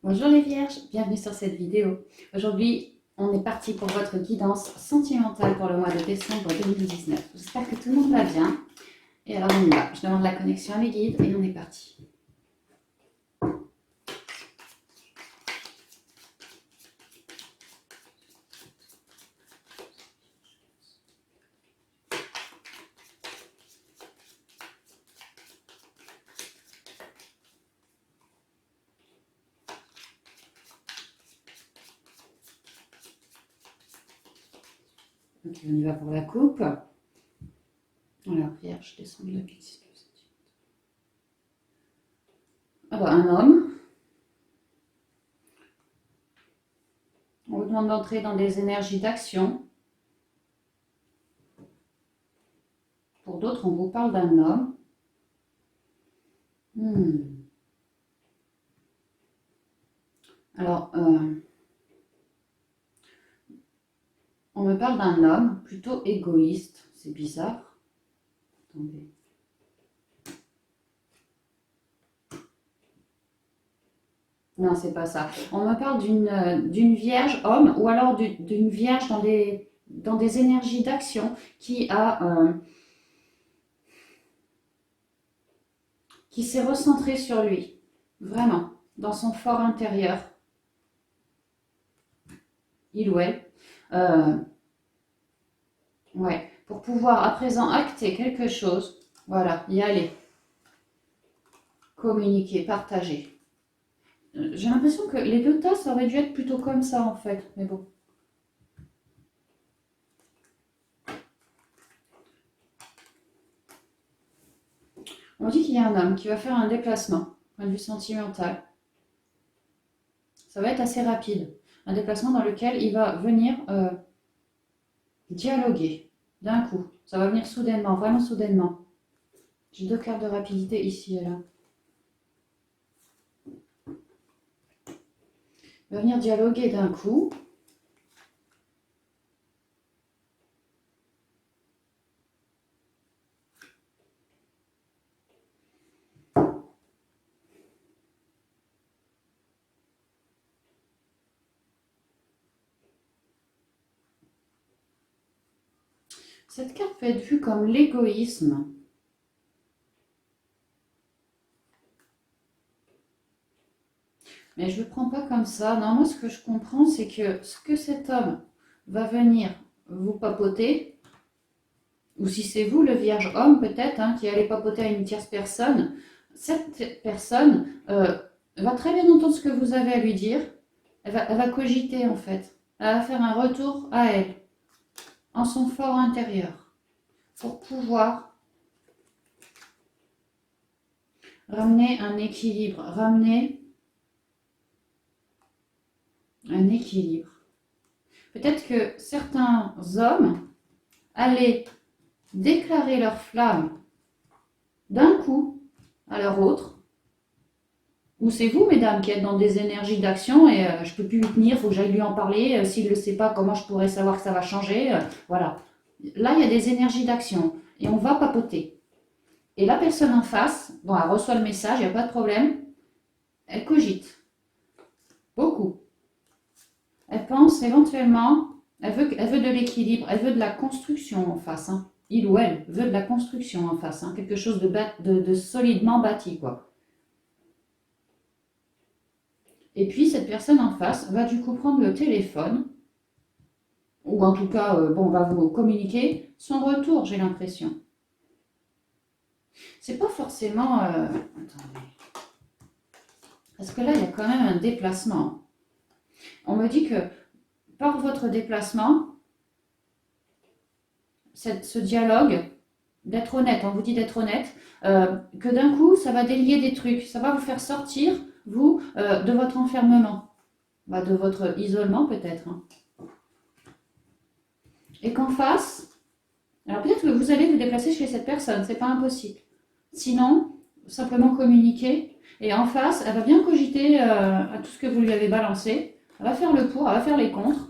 Bonjour les vierges, bienvenue sur cette vidéo. Aujourd'hui, on est parti pour votre guidance sentimentale pour le mois de décembre 2019. J'espère que tout le monde va bien. Et alors on y va, je demande la connexion à mes guides et on est parti. Donc on y va pour la coupe. Alors vierge, descends de la piste. Alors un homme. On vous demande d'entrer dans des énergies d'action. Pour d'autres, on vous parle d'un homme. Alors, on me parle d'un homme plutôt égoïste. C'est bizarre. Attendez. Non, c'est pas ça. On me parle d'une vierge homme ou alors d'une vierge dans des énergies d'action qui s'est recentrée sur lui. Vraiment, dans son fort intérieur. Il ou elle. Ouais, pour pouvoir à présent acter quelque chose. Voilà, y aller. Communiquer, partager. J'ai l'impression que les deux tasses auraient dû être plutôt comme ça en fait, mais bon. On dit qu'il y a un homme qui va faire un déplacement, point de vue sentimental. Ça va être assez rapide. Un déplacement dans lequel il va venir dialoguer d'un coup. Ça va venir soudainement, vraiment soudainement. J'ai deux cartes de rapidité ici et là. Il va venir dialoguer d'un coup. Cette carte peut être vue comme l'égoïsme. Mais je ne le prends pas comme ça. Non, moi, ce que je comprends, c'est que ce que cet homme va venir vous papoter, ou si c'est vous, le vierge homme, peut-être, hein, qui allez papoter à une tierce personne, cette personne va très bien entendre ce que vous avez à lui dire. Elle va cogiter, en fait. Elle va faire un retour à elle, en son fort intérieur, pour pouvoir ramener un équilibre, ramener un équilibre. Peut-être que certains hommes allaient déclarer leur flamme d'un coup à leur autre, ou c'est vous, mesdames, qui êtes dans des énergies d'action et je ne peux plus lui tenir, il faut que j'aille lui en parler. S'il ne le sait pas, comment je pourrais savoir que ça va changer voilà. Là, il y a des énergies d'action et on va papoter. Et la personne en face, bon, elle reçoit le message, il n'y a pas de problème, elle cogite. Beaucoup. Elle pense éventuellement, elle veut de l'équilibre, elle veut de la construction en face. Hein. Il ou elle veut de la construction en face, hein. Quelque chose de solidement bâti, quoi. Et puis, cette personne en face va du coup prendre le téléphone, ou en tout cas, bon, va vous communiquer son retour, j'ai l'impression. C'est pas forcément... attendez. Parce que là, il y a quand même un déplacement. On me dit que par votre déplacement, ce dialogue, d'être honnête, on vous dit d'être honnête, que d'un coup, ça va délier des trucs, ça va vous faire sortir, vous, de votre enfermement, de votre isolement peut-être. Hein. Et qu'en face, alors peut-être que vous allez vous déplacer chez cette personne, c'est pas impossible. Sinon, simplement communiquer, et en face, elle va bien cogiter à tout ce que vous lui avez balancé, elle va faire le pour, elle va faire les contres,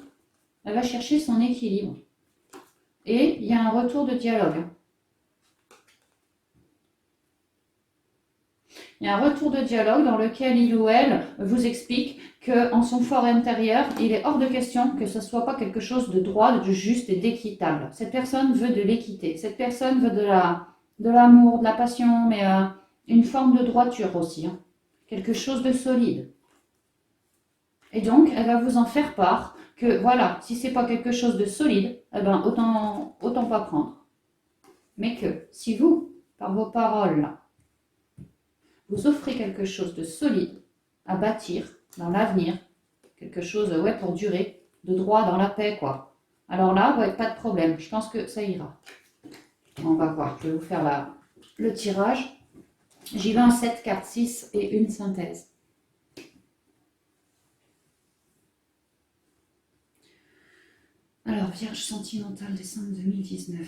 elle va chercher son équilibre. Et il y a un retour de dialogue. Il y a un retour de dialogue dans lequel il ou elle vous explique qu'en son fort intérieur, il est hors de question que ce ne soit pas quelque chose de droit, de juste et d'équitable. Cette personne veut de l'équité, cette personne veut de l'amour, de la passion, mais une forme de droiture aussi, hein. Quelque chose de solide. Et donc, elle va vous en faire part que voilà, si c'est pas quelque chose de solide, eh ben, autant pas prendre. Mais que si vous, par vos paroles, là, vous offrez quelque chose de solide à bâtir dans l'avenir, quelque chose ouais, pour durer, de droit dans la paix, quoi. Alors là, ouais, pas de problème, je pense que ça ira. On va voir, je vais vous faire le tirage. J'y vais en 7 cartes 6 et une synthèse. Alors, Vierge sentimentale, décembre 2019.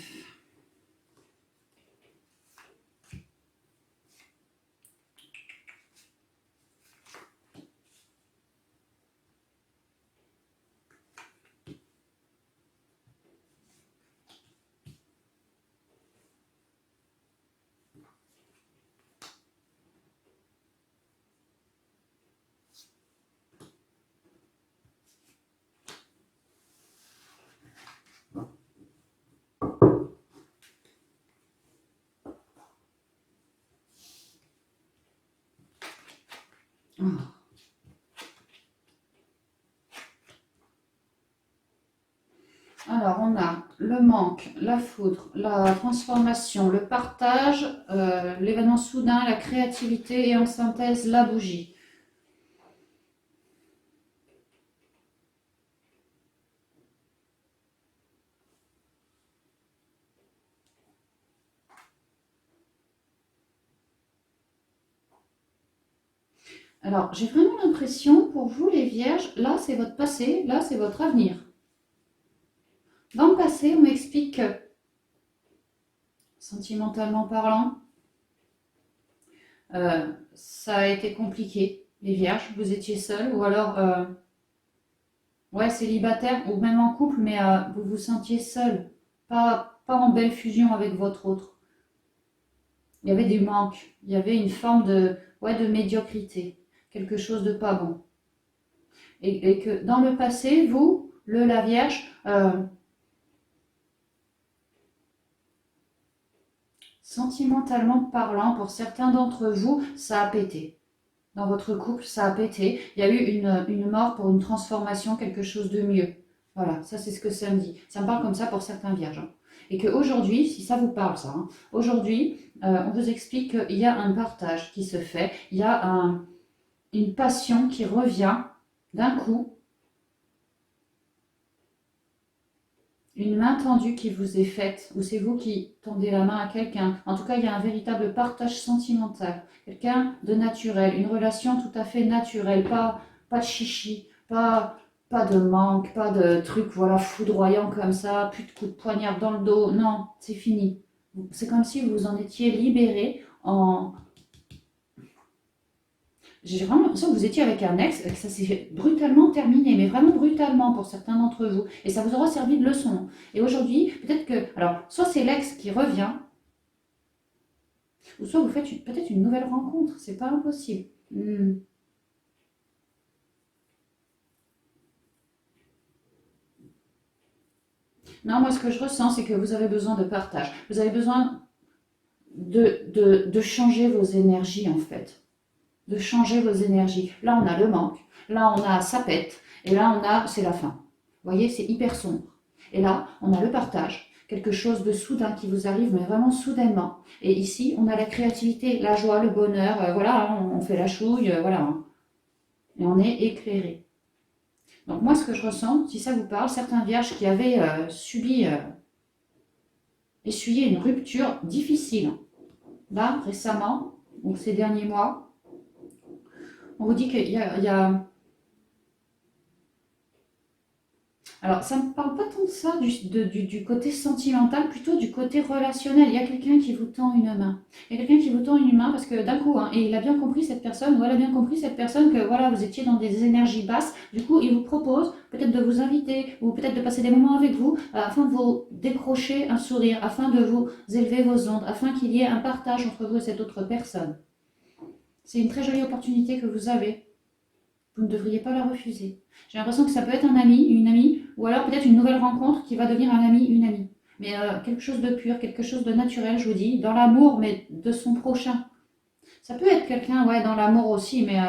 Oh. Alors, on a le manque, la foudre, la transformation, le partage, l'événement soudain, la créativité et en synthèse, la bougie. Alors, j'ai vraiment l'impression, pour vous les vierges, là c'est votre passé, là c'est votre avenir. Dans le passé, on m'explique que, sentimentalement parlant, ça a été compliqué. Les vierges, vous étiez seuls, ou alors, ouais, célibataire, ou même en couple, mais vous vous sentiez seul, pas en belle fusion avec votre autre. Il y avait des manques, il y avait une forme ouais, de médiocrité, quelque chose de pas bon. Et que dans le passé, vous, la Vierge, sentimentalement parlant, pour certains d'entre vous, ça a pété. Dans votre couple, ça a pété. Il y a eu une mort pour une transformation, quelque chose de mieux. Voilà, ça c'est ce que ça me dit. Ça me parle comme ça pour certains vierges, hein. Et qu'aujourd'hui, si ça vous parle ça, hein, aujourd'hui, on vous explique qu'il y a un partage qui se fait, il y a une passion qui revient d'un coup, une main tendue qui vous est faite, ou c'est vous qui tendez la main à quelqu'un. En tout cas, il y a un véritable partage sentimental. Quelqu'un de naturel, une relation tout à fait naturelle, pas de chichi, pas de manque, pas de trucs voilà, foudroyants comme ça, plus de coups de poignard dans le dos. Non, c'est fini. C'est comme si vous en étiez libéré en, j'ai vraiment l'impression que vous étiez avec un ex, que ça s'est brutalement terminé, mais vraiment brutalement pour certains d'entre vous. Et ça vous aura servi de leçon. Et aujourd'hui, peut-être que, alors, soit c'est l'ex qui revient, ou soit vous faites peut-être une nouvelle rencontre. C'est pas impossible. Non, moi, ce que je ressens, c'est que vous avez besoin de partage. Vous avez besoin de changer vos énergies, en fait. De changer vos énergies. Là, on a le manque. Là, on a ça pète. Et là, on a c'est la fin. Vous voyez, c'est hyper sombre. Et là, on a le partage. Quelque chose de soudain qui vous arrive, mais vraiment soudainement. Et ici, on a la créativité, la joie, le bonheur. Voilà, hein, on fait la chouille, voilà, hein. Et on est éclairé. Donc moi, ce que je ressens, si ça vous parle, certains vierges qui avaient essuyé une rupture difficile, là, récemment, ou ces derniers mois, on vous dit qu'il y a alors, ça ne me parle pas tant de ça, du côté sentimental, plutôt du côté relationnel. Il y a quelqu'un qui vous tend une main. Il y a quelqu'un qui vous tend une main parce que d'un coup, hein, et il a bien compris cette personne, ou elle a bien compris cette personne que voilà, vous étiez dans des énergies basses. Du coup, il vous propose peut-être de vous inviter ou peut-être de passer des moments avec vous afin de vous décrocher un sourire, afin de vous élever vos ondes, afin qu'il y ait un partage entre vous et cette autre personne. C'est une très jolie opportunité que vous avez. Vous ne devriez pas la refuser. J'ai l'impression que ça peut être un ami, une amie, ou alors peut-être une nouvelle rencontre qui va devenir un ami, une amie. Mais quelque chose de pur, quelque chose de naturel, je vous dis, dans l'amour, mais de son prochain. Ça peut être quelqu'un, ouais, dans l'amour aussi, mais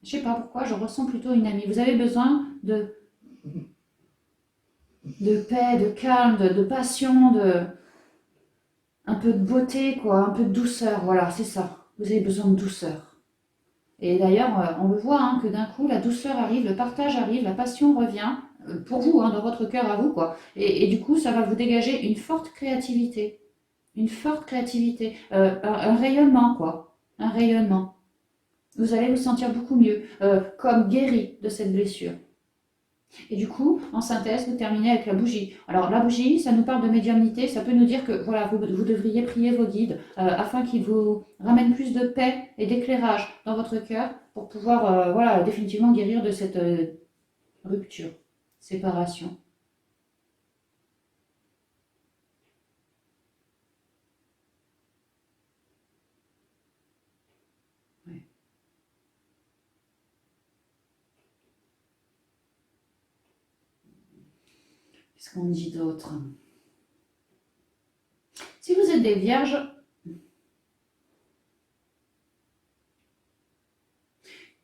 je sais pas pourquoi, je ressens plutôt une amie. Vous avez besoin de paix, de calme, de passion, un peu de beauté, quoi, un peu de douceur. Voilà, c'est ça. Vous avez besoin de douceur. Et d'ailleurs, on le voit, hein, que d'un coup, la douceur arrive, le partage arrive, la passion revient, pour vous, hein, dans votre cœur à vous, quoi. Et du coup, ça va vous dégager une forte créativité. Une forte créativité. Un rayonnement, quoi. Un rayonnement. Vous allez vous sentir beaucoup mieux, comme guéri de cette blessure. Et du coup, en synthèse, vous terminez avec la bougie. Alors la bougie, ça nous parle de médiumnité, ça peut nous dire que voilà, vous devriez prier vos guides afin qu'ils vous ramènent plus de paix et d'éclairage dans votre cœur pour pouvoir voilà, définitivement guérir de cette rupture, séparation. Ouais. Qu'est-ce qu'on dit d'autre? Si vous êtes des vierges,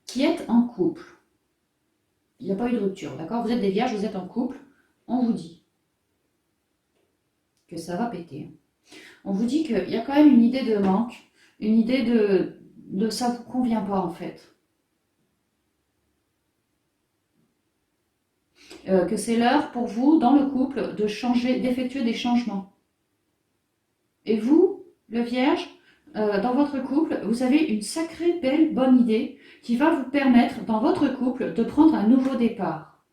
qui êtes en couple, il n'y a pas eu de rupture, d'accord? Vous êtes des vierges, vous êtes en couple, on vous dit que ça va péter. On vous dit qu'il y a quand même une idée de manque, une idée de ça ne vous convient pas en fait. Que c'est l'heure pour vous, dans le couple, de changer, d'effectuer des changements. Et vous, le vierge, dans votre couple, vous avez une sacrée belle bonne idée qui va vous permettre, dans votre couple, de prendre un nouveau départ.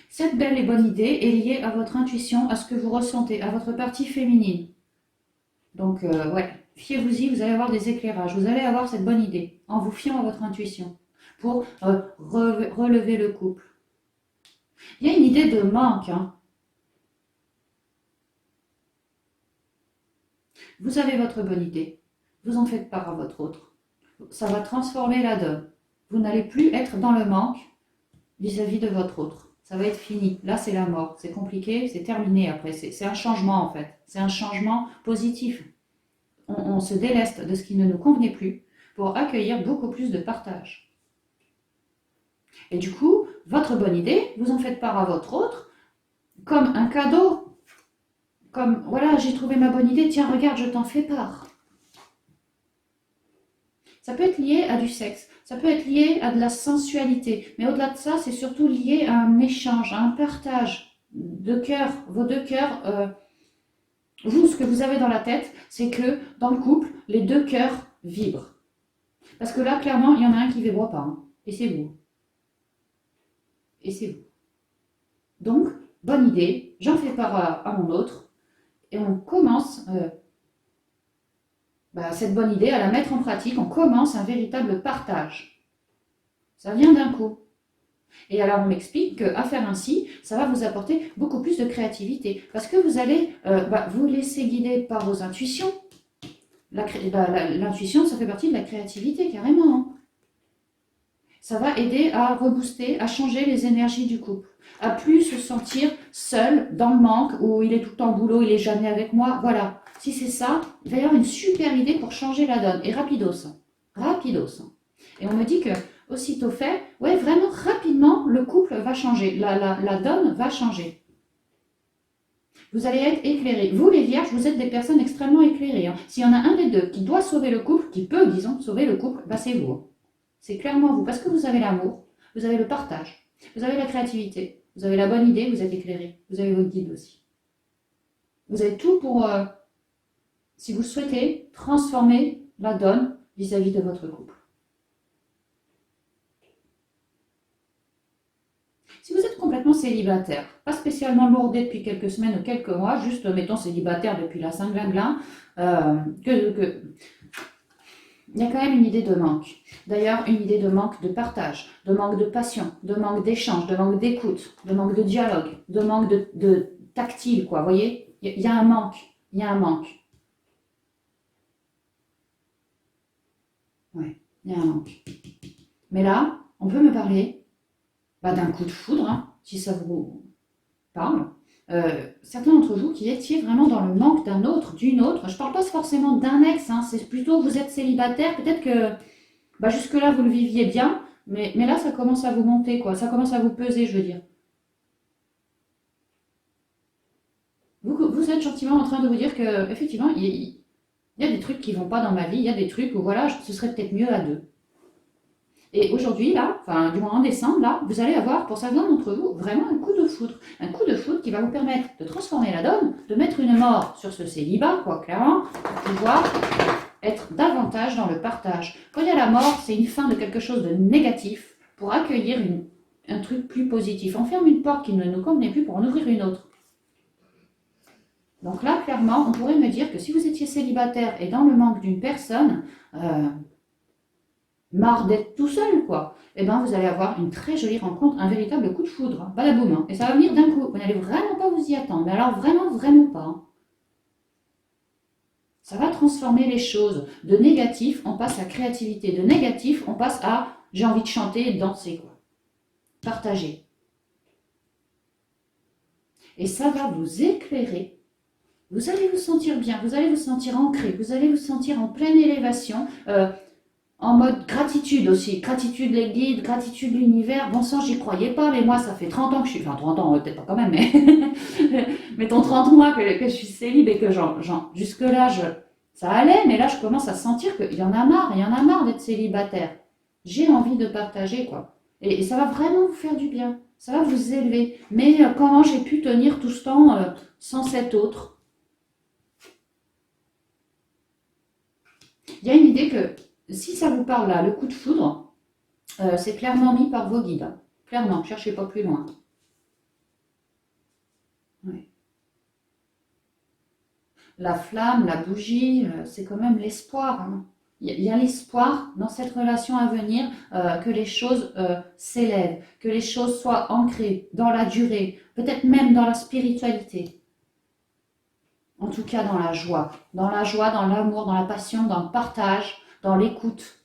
Cette belle et bonne idée est liée à votre intuition, à ce que vous ressentez, à votre partie féminine. Donc, ouais, fiez-vous-y, vous allez avoir des éclairages, vous allez avoir cette bonne idée, en vous fiant à votre intuition, pour relever le couple. Il y a une idée de manque, hein. Vous avez votre bonne idée, vous en faites part à votre autre. Ça va transformer la donne. Vous n'allez plus être dans le manque vis-à-vis de votre autre. Ça va être fini. Là, c'est la mort. C'est compliqué, c'est terminé après. C'est un changement en fait. C'est un changement positif. On se déleste de ce qui ne nous convenait plus pour accueillir beaucoup plus de partage. Et du coup, votre bonne idée, vous en faites part à votre autre comme un cadeau. Comme, voilà, j'ai trouvé ma bonne idée, tiens, regarde, je t'en fais part. Ça peut être lié à du sexe, ça peut être lié à de la sensualité, mais au-delà de ça, c'est surtout lié à un échange, à un partage de cœurs, vos deux cœurs. Vous, ce que vous avez dans la tête, c'est que dans le couple, les deux cœurs vibrent. Parce que là, clairement, il y en a un qui ne vibre pas, hein, et c'est vous. Et c'est vous. Donc, bonne idée, j'en fais part à mon autre, et on commence cette bonne idée à la mettre en pratique, on commence un véritable partage. Ça vient d'un coup. Et alors on m'explique qu'à faire ainsi, ça va vous apporter beaucoup plus de créativité. Parce que vous allez vous laisser guider par vos intuitions. L'intuition, ça fait partie de la créativité, carrément. Hein. Ça va aider à rebooster, à changer les énergies du couple. À plus se sentir seul, dans le manque, où il est tout le temps au boulot, il est jamais avec moi. Voilà. Si c'est ça, il va y avoir une super idée pour changer la donne. Et rapidos. Rapidos. Et on me dit que, aussitôt fait, ouais, vraiment rapidement, le couple va changer. La donne va changer. Vous allez être éclairés. Vous, les vierges, vous êtes des personnes extrêmement éclairées. Hein. S'il y en a un des deux qui doit sauver le couple, qui peut, disons, sauver le couple, c'est vous. C'est clairement vous. Parce que vous avez l'amour, vous avez le partage, vous avez la créativité, vous avez la bonne idée, vous êtes éclairé. Vous avez votre guide aussi. Vous avez tout pour, si vous souhaitez, transformer la donne vis-à-vis de votre couple. Si vous êtes complètement célibataire, pas spécialement lourdé depuis quelques semaines ou quelques mois, juste mettons célibataire depuis la Saint-Glinglin, il y a quand même une idée de manque. D'ailleurs, une idée de manque de partage, de manque de passion, de manque d'échange, de manque d'écoute, de manque de dialogue, de manque de tactile, quoi. Vous voyez, il y a un manque. Il y a un manque. Ouais. Il y a un manque. Mais là, on peut me parler d'un coup de foudre, hein, si ça vous parle. Certains d'entre vous qui étiez vraiment dans le manque d'un autre, d'une autre, je ne parle pas forcément d'un ex, hein, c'est plutôt vous êtes célibataire, peut-être que jusque-là vous le viviez bien, mais là ça commence à vous monter, quoi, ça commence à vous peser, je veux dire. Vous êtes gentiment en train de vous dire que effectivement il y a des trucs qui vont pas dans ma vie, il y a des trucs où voilà, ce serait peut-être mieux à deux. Et aujourd'hui, là, enfin, du moins en décembre, là, vous allez avoir, pour certains d'entre vous, vraiment un coup de foudre. Un coup de foudre qui va vous permettre de transformer la donne, de mettre une mort sur ce célibat, quoi, clairement, pour pouvoir être davantage dans le partage. Quand il y a la mort, c'est une fin de quelque chose de négatif pour accueillir un truc plus positif. On ferme une porte qui ne nous convenait plus pour en ouvrir une autre. Donc là, clairement, on pourrait me dire que si vous étiez célibataire et dans le manque d'une personne, marre d'être tout seul, quoi, eh ben vous allez avoir une très jolie rencontre, un véritable coup de foudre, hein, badaboum, hein, et ça va venir d'un coup, vous n'allez vraiment pas vous y attendre, mais alors vraiment, vraiment pas. Hein. Ça va transformer les choses. De négatif, on passe à créativité, de négatif, on passe à j'ai envie de chanter et de danser, quoi. Partager. Et ça va vous éclairer. Vous allez vous sentir bien, vous allez vous sentir ancré, vous allez vous sentir en pleine élévation, en mode gratitude aussi, gratitude les guides, gratitude l'univers. Bon sang, j'y croyais pas, mais moi ça fait 30 ans que je suis, enfin 30 ans, peut-être pas quand même, mais mettons 30 mois que je suis célib et que jusque là ça allait, mais là je commence à sentir qu'il y en a marre d'être célibataire. J'ai envie de partager, quoi. Et ça va vraiment vous faire du bien, ça va vous élever. Mais comment j'ai pu tenir tout ce temps sans cet autre? Il y a une idée que si ça vous parle là, le coup de foudre, c'est clairement mis par vos guides. Hein. Clairement, cherchez pas plus loin. Ouais. La flamme, la bougie, c'est quand même l'espoir. Hein. Il y a l'espoir dans cette relation à venir que les choses s'élèvent, que les choses soient ancrées dans la durée, peut-être même dans la spiritualité. En tout cas dans la joie, dans l'amour, dans la passion, dans le partage, dans l'écoute,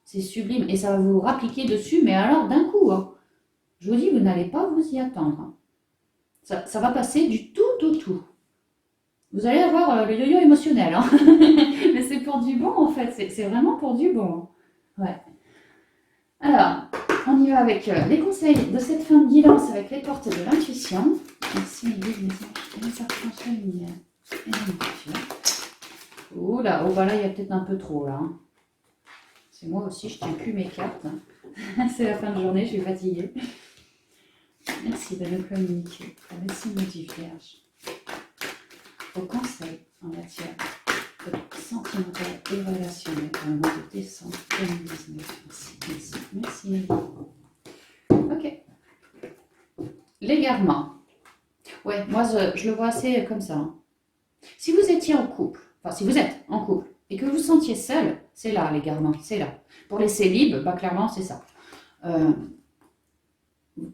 C'est sublime et ça va vous rappliquer dessus, mais alors d'un coup. Hein. Je vous dis, vous n'allez pas vous y attendre. Hein. Ça va passer du tout au tout. Vous allez avoir le yo-yo émotionnel. Hein. Mais c'est pour du bon en fait, c'est vraiment pour du bon. Ouais. Alors, on y va avec les conseils de cette fin de guidance avec les portes de l'intuition. Merci les guides, les anges et les archanges, la lumière et l'intuition. Oh là, il y a peut-être un peu trop là. Hein. C'est moi aussi, je ne tiens plus mes cartes. Hein. C'est la fin de journée, je suis fatiguée. Merci de me communiquer. Merci maudit vierge. Au conseil en matière de sentimentale et relationnelle dans le mois de décembre 2019. Merci. Ok. L'égarement. Ouais, moi je le vois assez comme ça. Hein. Si vous étiez en couple, enfin si vous êtes en couple et que vous vous sentiez seul, c'est là l'égarement, c'est là. Pour les célibes, clairement c'est ça.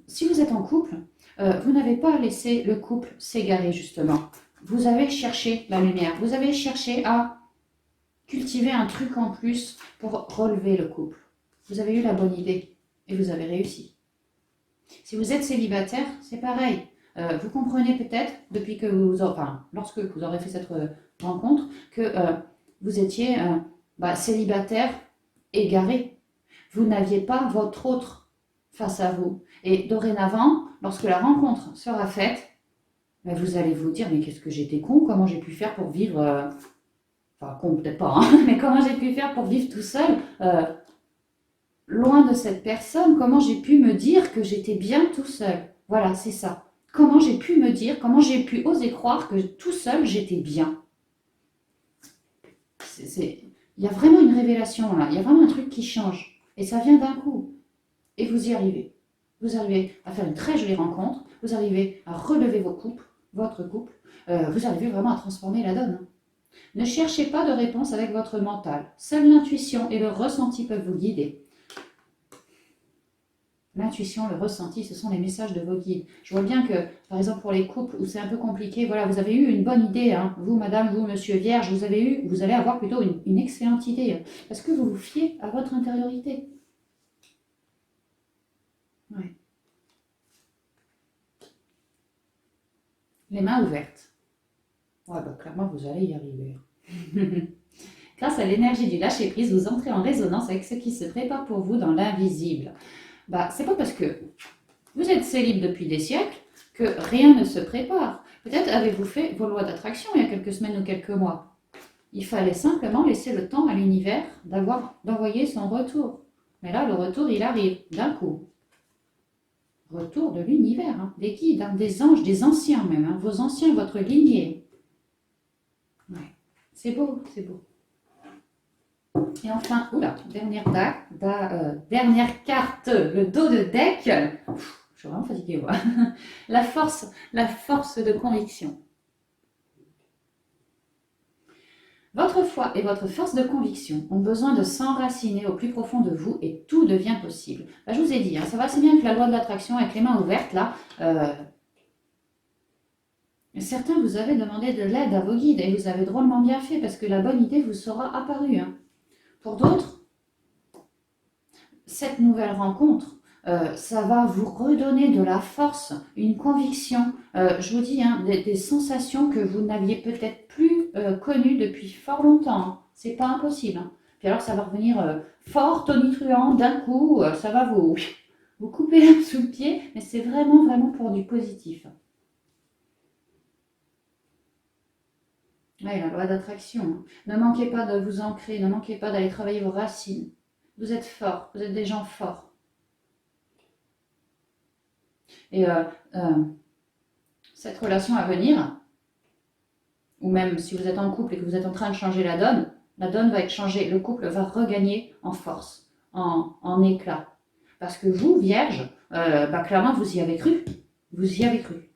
Si vous êtes en couple, vous n'avez pas laissé le couple s'égarer justement. Vous avez cherché la lumière, vous avez cherché à cultiver un truc en plus pour relever le couple. Vous avez eu la bonne idée et vous avez réussi. Si vous êtes célibataire, c'est pareil. Vous comprenez peut-être, depuis que lorsque vous aurez fait cette rencontre, que vous étiez célibataire égaré. Vous n'aviez pas votre autre face à vous. Et dorénavant, lorsque la rencontre sera faite, vous allez vous dire, mais qu'est-ce que j'étais con, comment j'ai pu faire pour vivre, con peut-être pas, hein, mais comment j'ai pu faire pour vivre tout seul, loin de cette personne, comment j'ai pu me dire que j'étais bien tout seul. Voilà, c'est ça. Comment j'ai pu me dire, comment j'ai pu oser croire que tout seul j'étais bien. Il y a vraiment une révélation là, il y a vraiment un truc qui change. Et ça vient d'un coup. Et vous y arrivez. Vous arrivez à faire une très jolie rencontre, vous arrivez à relever votre couple, vous arrivez vraiment à transformer la donne. Hein. Ne cherchez pas de réponse avec votre mental. Seule l'intuition et le ressenti peuvent vous guider. l'intuition, le ressenti, ce sont les messages de vos guides. Je vois bien que, par exemple, pour les couples où c'est un peu compliqué, voilà, vous avez eu une bonne idée, hein. Vous, madame, vous, monsieur Vierge, vous allez avoir plutôt une excellente idée, hein, parce que vous vous fiez à votre intériorité. Ouais. Les mains ouvertes. Ouais, bah, clairement, vous allez y arriver. Grâce à l'énergie du lâcher-prise, vous entrez en résonance avec ce qui se prépare pour vous dans l'invisible. Bah, c'est pas parce que vous êtes célib depuis des siècles que rien ne se prépare. Peut-être avez-vous fait vos lois d'attraction il y a quelques semaines ou quelques mois. Il fallait simplement laisser le temps à l'univers d'envoyer son retour. Mais là, le retour, il arrive d'un coup. Retour de l'univers, hein, des guides, hein, des anges, des anciens même, hein, vos anciens, votre lignée. Ouais, c'est beau, c'est beau. Et enfin, oula, dernière carte, le dos de deck. Je suis vraiment fatiguée, moi. La force de conviction. Votre foi et votre force de conviction ont besoin de s'enraciner au plus profond de vous et tout devient possible. Bah, je vous ai dit, hein, ça va assez bien avec la loi de l'attraction, avec les mains ouvertes, là. Certains vous avez demandé de l'aide à vos guides et vous avez drôlement bien fait parce que la bonne idée vous sera apparue. Hein. Pour d'autres, cette nouvelle rencontre, ça va vous redonner de la force, une conviction, je vous dis, hein, des sensations que vous n'aviez peut-être plus connues depuis fort longtemps. Hein. C'est pas impossible. Hein. Puis alors ça va revenir fort, tonitruant, d'un coup, ça va vous couper l'herbe sous le pied, mais c'est vraiment pour du positif. Oui, la loi d'attraction. Hein. Ne manquez pas de vous ancrer, ne manquez pas d'aller travailler vos racines. Vous êtes forts, vous êtes des gens forts. Et cette relation à venir, ou même si vous êtes en couple et que vous êtes en train de changer la donne va être changée. Le couple va regagner en force, en éclat. Parce que vous, Vierge, bah, clairement, vous y avez cru. Vous y avez cru.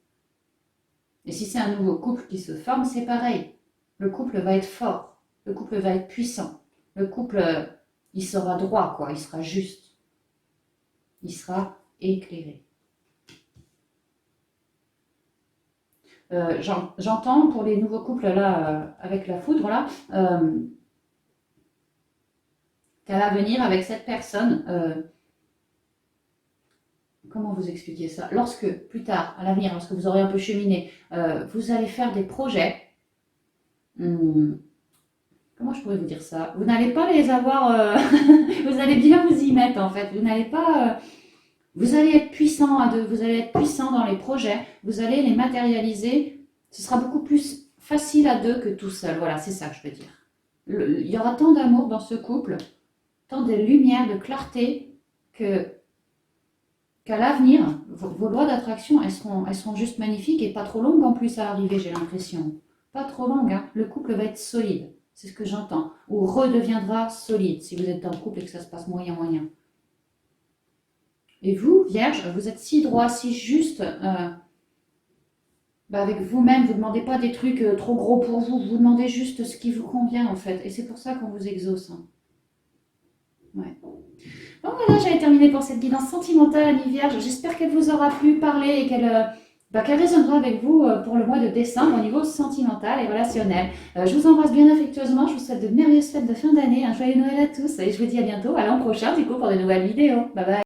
Et si c'est un nouveau couple qui se forme, c'est pareil. Le couple va être fort. Le couple va être puissant. Le couple, il sera droit, quoi. Il sera juste. Il sera éclairé. J'entends pour les nouveaux couples là, avec la foudre là, qu'à l'avenir avec cette personne, comment vous expliquer ça? Lorsque, plus tard, à l'avenir, lorsque vous aurez un peu cheminé, vous allez faire des projets, comment je pourrais vous dire ça? Vous n'allez pas les avoir, vous allez bien vous y mettre en fait, vous n'allez pas... Vous allez être puissant à deux, vous allez être puissant dans les projets, vous allez les matérialiser. Ce sera beaucoup plus facile à deux que tout seul. Voilà, c'est ça que je veux dire. Il y aura tant d'amour dans ce couple, tant de lumière, de clarté, qu'à l'avenir, vos lois d'attraction, elles seront juste magnifiques et pas trop longues en plus à arriver, j'ai l'impression. Pas trop longues, hein. Le couple va être solide, c'est ce que j'entends. Ou redeviendra solide si vous êtes dans le couple et que ça se passe moyen. Et vous, Vierge, vous êtes si droit, si juste, avec vous-même, vous ne demandez pas des trucs trop gros pour vous, vous demandez juste ce qui vous convient en fait. Et c'est pour ça qu'on vous exauce. Hein. Ouais. Bon voilà, j'avais terminé pour cette guidance sentimentale, Amis Vierge. J'espère qu'elle vous aura plu parler et qu'elle résonnera avec vous pour le mois de décembre au niveau sentimental et relationnel. Je vous embrasse bien affectueusement, je vous souhaite de merveilleuses fêtes de fin d'année, un joyeux Noël à tous et je vous dis à bientôt, à l'an prochain du coup pour de nouvelles vidéos. Bye bye.